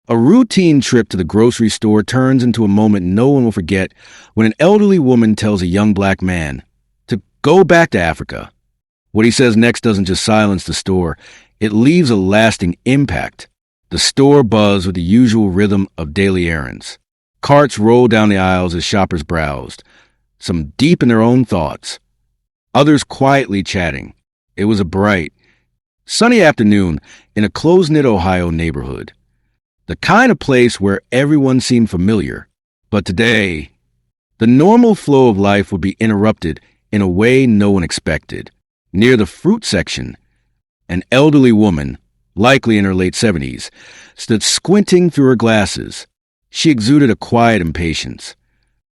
A routine trip to the grocery store turns into a moment no one will forget when an elderly woman tells a young black man to go back to Africa. What he says next doesn't just silence the store, it leaves a lasting impact. The store buzzed with the usual rhythm of daily errands. Carts rolled down the aisles as shoppers browsed, some deep in their own thoughts, others quietly chatting. It was a bright, sunny afternoon in a close-knit Ohio neighborhood. The kind of place where everyone seemed familiar. But today, the normal flow of life would be interrupted in a way no one expected. Near the fruit section, an elderly woman, likely in her late 70s, stood squinting through her glasses. She exuded a quiet impatience,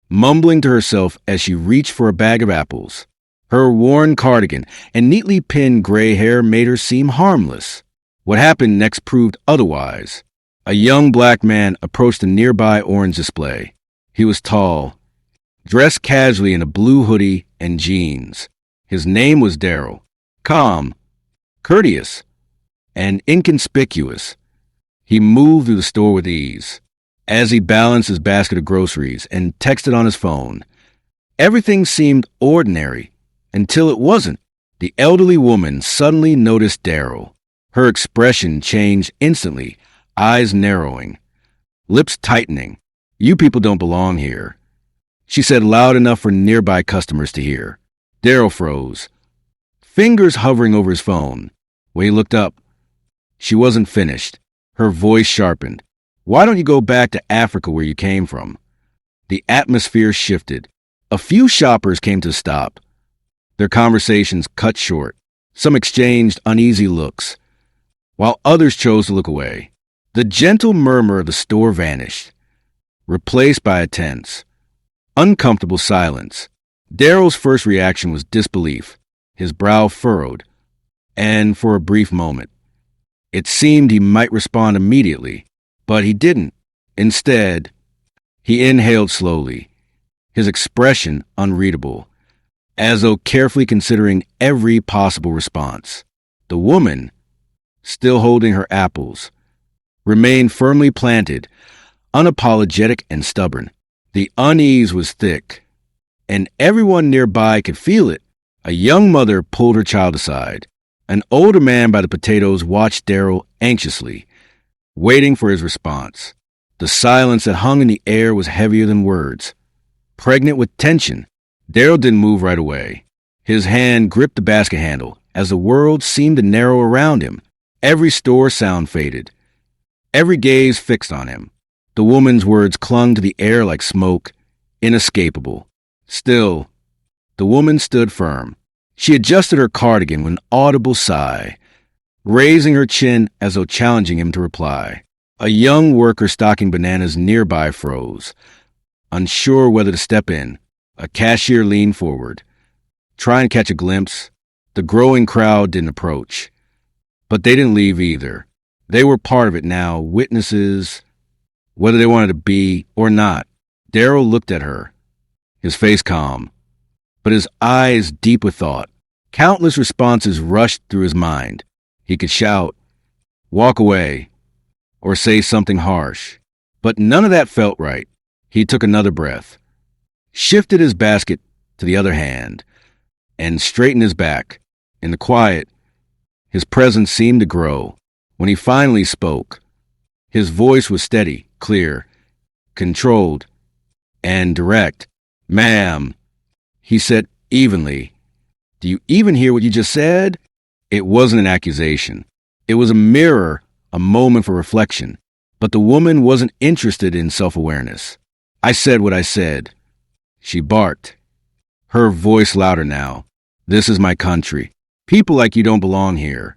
mumbling to herself as she reached for a bag of apples. Her worn cardigan and neatly pinned gray hair made her seem harmless. What happened next proved otherwise. A young black man approached a nearby orange display. He was tall, dressed casually in a blue hoodie and jeans. His name was Darrell. Calm, courteous, and inconspicuous, he moved through the store with ease. As he balanced his basket of groceries and texted on his phone, everything seemed ordinary until it wasn't. The elderly woman suddenly noticed Darrell. Her expression changed instantly, eyes narrowing, lips tightening. "You people don't belong here," she said loud enough for nearby customers to hear. Darrell froze, fingers hovering over his phone. When he looked up, she wasn't finished. Her voice sharpened. "Why don't you go back to Africa where you came from?" The atmosphere shifted. A few shoppers came to a stop. Their conversations cut short. Some exchanged uneasy looks, while others chose to look away. The gentle murmur of the store vanished, replaced by a tense, uncomfortable silence. Darrell's first reaction was disbelief. His brow furrowed, and for a brief moment, it seemed he might respond immediately, but he didn't. Instead, he inhaled slowly, his expression unreadable, as though carefully considering every possible response. The woman, still holding her apples, remained firmly planted, unapologetic and stubborn. The unease was thick, and everyone nearby could feel it. A young mother pulled her child aside. An older man by the potatoes watched Darrell anxiously, waiting for his response. The silence that hung in the air was heavier than words, pregnant with tension. Darrell didn't move right away. His hand gripped the basket handle as the world seemed to narrow around him. Every store sound faded, every gaze fixed on him. The woman's words clung to the air like smoke, inescapable. Still, the woman stood firm. She adjusted her cardigan with an audible sigh, raising her chin as though challenging him to reply. A young worker stocking bananas nearby froze, unsure whether to step in. A cashier leaned forward, trying to catch a glimpse. The growing crowd didn't approach, but they didn't leave either. They were part of it now, witnesses, whether they wanted to be or not. Darrell looked at her, his face calm, but his eyes deep with thought. Countless responses rushed through his mind. He could shout, walk away, or say something harsh, but none of that felt right. He took another breath, shifted his basket to the other hand, and straightened his back. In the quiet, his presence seemed to grow. When he finally spoke, his voice was steady, clear, controlled, and direct. "Ma'am," he said evenly, "do you even hear what you just said?" It wasn't an accusation. It was a mirror, a moment for reflection. But the woman wasn't interested in self-awareness. "I said what I said," she barked, her voice louder now. "This is my country. People like you don't belong here."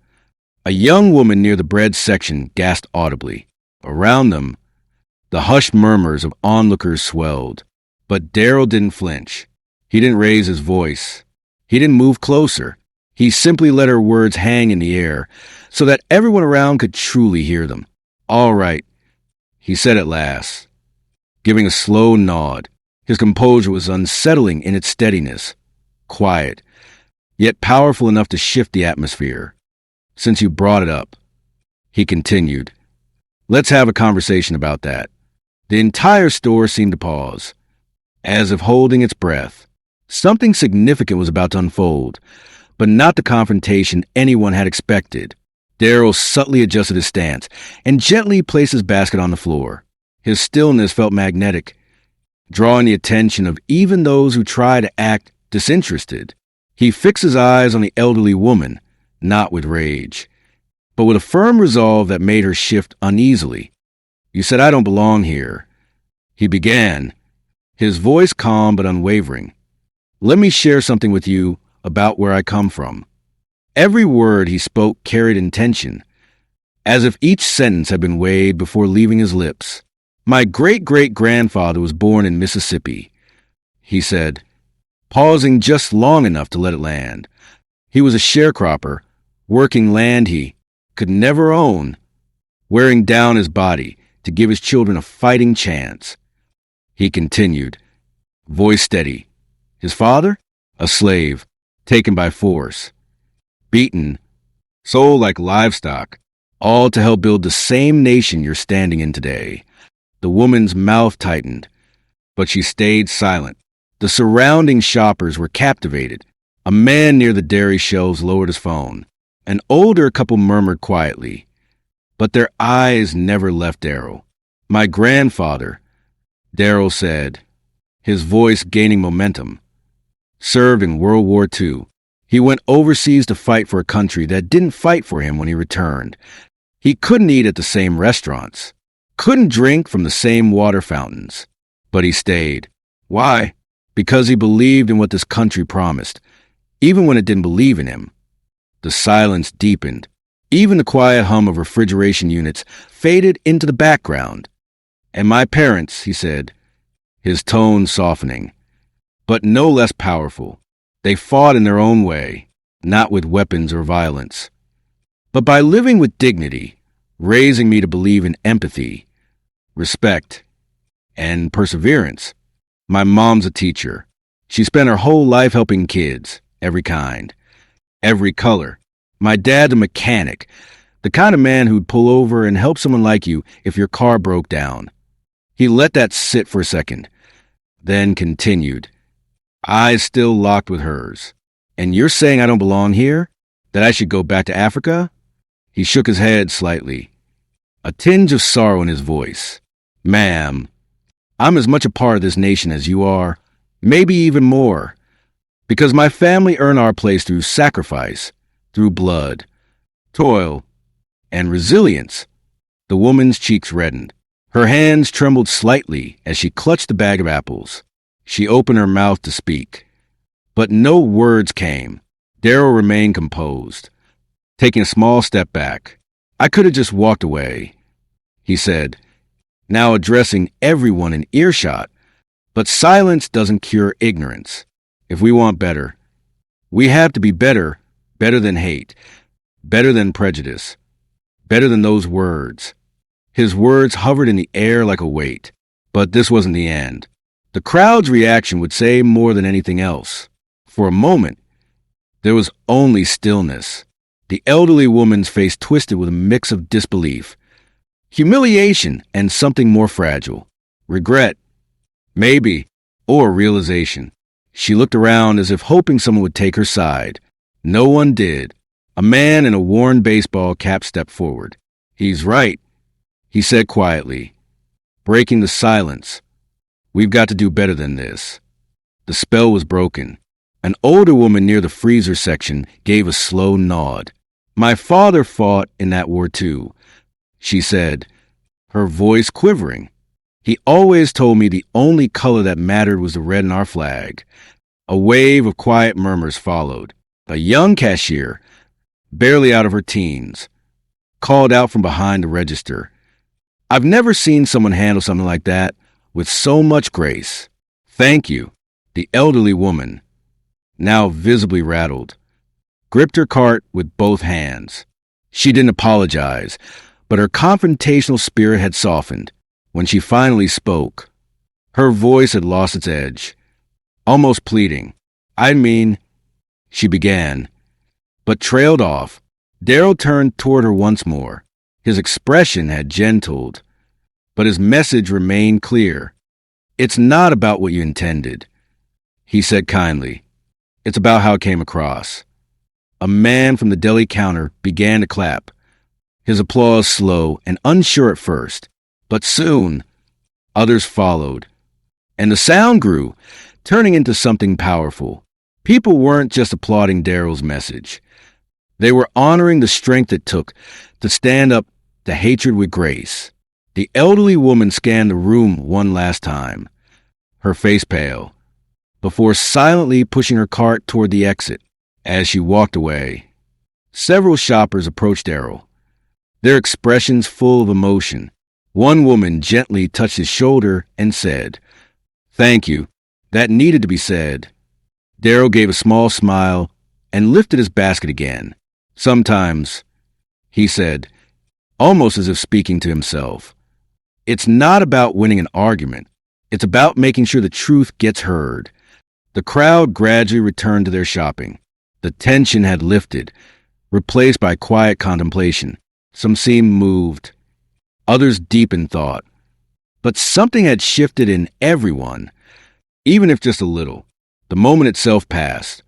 A young woman near the bread section gasped audibly. Around them, the hushed murmurs of onlookers swelled. But Darrell didn't flinch. He didn't raise his voice. He didn't move closer. He simply let her words hang in the air so that everyone around could truly hear them. "All right," he said at last, giving a slow nod. His composure was unsettling in its steadiness, quiet, yet powerful enough to shift the atmosphere. "Since you brought it up," he continued, Let's have a conversation about that." The entire store seemed to pause, as if holding its breath. Something significant was about to unfold, but not the confrontation anyone had expected. Darrell subtly adjusted his stance and gently placed his basket on the floor. His stillness felt magnetic, drawing the attention of even those who tried to act disinterested. He fixed his eyes on the elderly woman, not with rage, but with a firm resolve that made her shift uneasily. "You said I don't belong here," he began, his voice calm but unwavering. "Let me share something with you about where I come from." Every word he spoke carried intention, as if each sentence had been weighed before leaving his lips. "My great-great-grandfather was born in Mississippi," he said, pausing just long enough to let it land. "He was a sharecropper, working land he could never own, wearing down his body to give his children a fighting chance." He continued, voice steady. "His father? A slave, taken by force, beaten, sold like livestock, all to help build the same nation you're standing in today." The woman's mouth tightened, but she stayed silent. The surrounding shoppers were captivated. A man near the dairy shelves lowered his phone. An older couple murmured quietly, but their eyes never left Darrell. "My grandfather," Darrell said, his voice gaining momentum, "served in World War II. He went overseas to fight for a country that didn't fight for him when he returned. He couldn't eat at the same restaurants, couldn't drink from the same water fountains, but he stayed. Why? Because he believed in what this country promised, even when it didn't believe in him." The silence deepened. Even the quiet hum of refrigeration units faded into the background. "And my parents," he said, his tone softening, "but no less powerful. They fought in their own way, not with weapons or violence, but by living with dignity, raising me to believe in empathy, respect, and perseverance. My mom's a teacher. She spent her whole life helping kids, every kind, every color. My dad's a mechanic, the kind of man who'd pull over and help someone like you if your car broke down." He let that sit for a second, then continued, eyes still locked with hers. "And you're saying I don't belong here? That I should go back to Africa?" He shook his head slightly, a tinge of sorrow in his voice. "Ma'am, I'm as much a part of this nation as you are, maybe even more, because my family earned our place through sacrifice, through blood, toil, and resilience." The woman's cheeks reddened. Her hands trembled slightly as she clutched the bag of apples. She opened her mouth to speak, but no words came. Darrell remained composed, taking a small step back. "I could have just walked away," he said, now addressing everyone in earshot. "But silence doesn't cure ignorance. If we want better, we have to be better, better than hate, better than prejudice, better than those words." His words hovered in the air like a weight, but this wasn't the end. The crowd's reaction would say more than anything else. For a moment, there was only stillness. The elderly woman's face twisted with a mix of disbelief, humiliation, and something more fragile. Regret, maybe, or realization. She looked around as if hoping someone would take her side. No one did. A man in a worn baseball cap stepped forward. "He's right," he said quietly, breaking the silence. "We've got to do better than this." The spell was broken. An older woman near the freezer section gave a slow nod. "My father fought in that war too," she said, her voice quivering. "He always told me the only color that mattered was the red in our flag." A wave of quiet murmurs followed. A young cashier, barely out of her teens, called out from behind the register, "I've never seen someone handle something like that with so much grace." "Thank you." The elderly woman, now visibly rattled, gripped her cart with both hands. She didn't apologize, but her confrontational spirit had softened. When she finally spoke, her voice had lost its edge, almost pleading. "I mean," she began, but trailed off. Darrell turned toward her once more. His expression had gentled, but his message remained clear. "It's not about what you intended," he said kindly. "It's about how it came across." A man from the deli counter began to clap, his applause slow and unsure at first, but soon others followed, and the sound grew, turning into something powerful. People weren't just applauding Darrell's message. They were honoring the strength it took to stand up to hatred with grace. The elderly woman scanned the room one last time, her face pale, before silently pushing her cart toward the exit. As she walked away, several shoppers approached Darrell, their expressions full of emotion. One woman gently touched his shoulder and said, "Thank you. That needed to be said." Darrell gave a small smile and lifted his basket again. "Sometimes," he said, almost as if speaking to himself, "it's not about winning an argument. It's about making sure the truth gets heard." The crowd gradually returned to their shopping. The tension had lifted, replaced by quiet contemplation. Some seemed moved, others deep in thought. But something had shifted in everyone, even if just a little. The moment itself passed,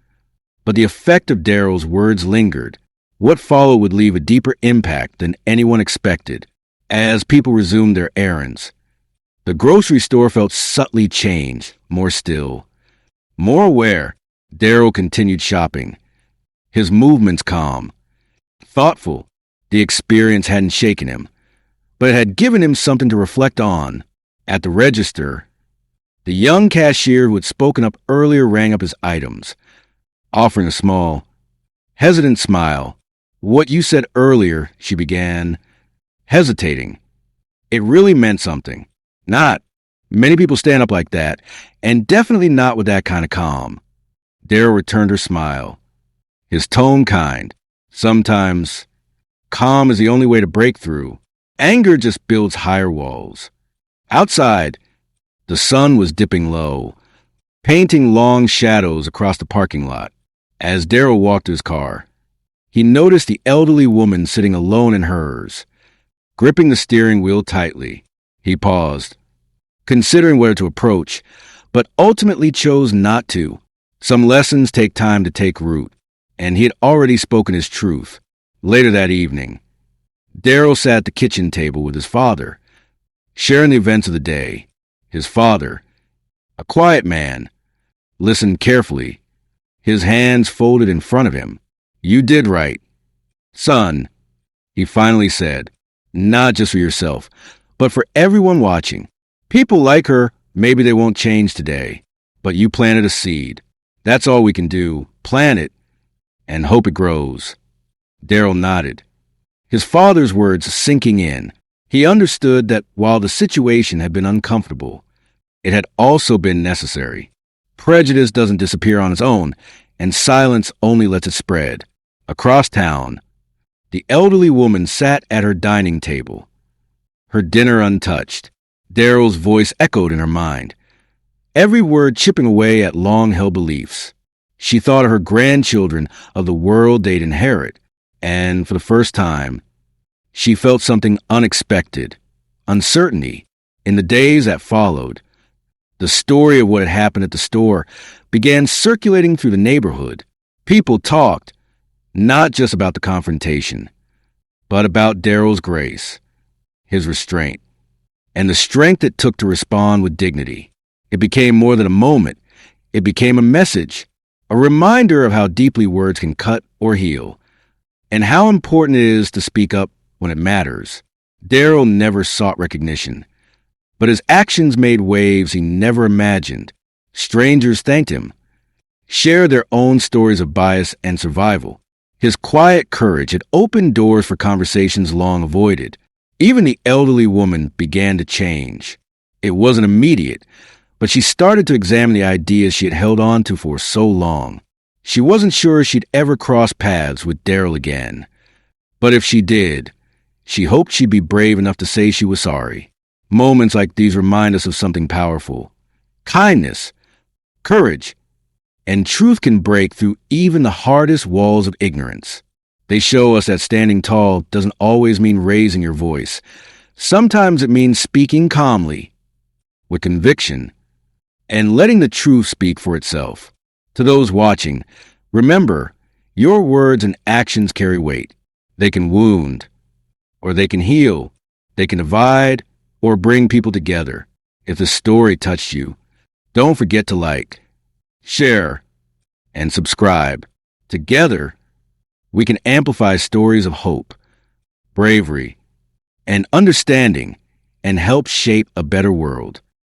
but the effect of Darrell's words lingered. What followed would leave a deeper impact than anyone expected. As people resumed their errands, the grocery store felt subtly changed, more still. More aware, Darrell continued shopping, his movements calm, thoughtful. The experience hadn't shaken him, but it had given him something to reflect on. At the register, the young cashier who had spoken up earlier rang up his items, offering a small, hesitant smile. "What you said earlier," she began, hesitating. "It really meant something. Not many people stand up like that, and definitely not with that kind of calm." Darrell returned her smile, his tone kind. Sometimes calm is the only way to break through. Anger just builds higher walls. Outside, the sun was dipping low, painting long shadows across the parking lot. As Darrell walked to his car, he noticed the elderly woman sitting alone in hers, gripping the steering wheel tightly. He paused, considering whether to approach, but ultimately chose not to. Some lessons take time to take root, and he had already spoken his truth. Later that evening, Darrell sat at the kitchen table with his father, sharing the events of the day. His father, a quiet man, listened carefully, his hands folded in front of him. "You did right, son," he finally said, "not just for yourself, but for everyone watching. People like her, maybe they won't change today, but you planted a seed. That's all we can do, plant it, and hope it grows." Darrell nodded, his father's words sinking in. He understood that while the situation had been uncomfortable, it had also been necessary. Prejudice doesn't disappear on its own, and silence only lets it spread. Across town, the elderly woman sat at her dining table, her dinner untouched. Darrell's voice echoed in her mind, every word chipping away at long-held beliefs. She thought of her grandchildren, of the world they'd inherit, and for the first time, she felt something unexpected, uncertainty. In the days that followed, the story of what had happened at the store began circulating through the neighborhood. People talked, not just about the confrontation, but about Darrell's grace, his restraint, and the strength it took to respond with dignity. It became more than a moment. It became a message, a reminder of how deeply words can cut or heal, and how important it is to speak up when it matters. Darrell never sought recognition, but his actions made waves he never imagined. Strangers thanked him, shared their own stories of bias and survival. His quiet courage had opened doors for conversations long avoided. Even the elderly woman began to change. It wasn't immediate, but she started to examine the ideas she had held on to for so long. She wasn't sure she'd ever cross paths with Darrell again. But if she did, she hoped she'd be brave enough to say she was sorry. Moments like these remind us of something powerful. Kindness, courage, and truth can break through even the hardest walls of ignorance. They show us that standing tall doesn't always mean raising your voice. Sometimes it means speaking calmly, with conviction, and letting the truth speak for itself. To those watching, remember, your words and actions carry weight. They can wound, or they can heal. They can divide, or bring people together. If the story touched you, don't forget to like, share, and subscribe. Together, we can amplify stories of hope, bravery, and understanding and help shape a better world.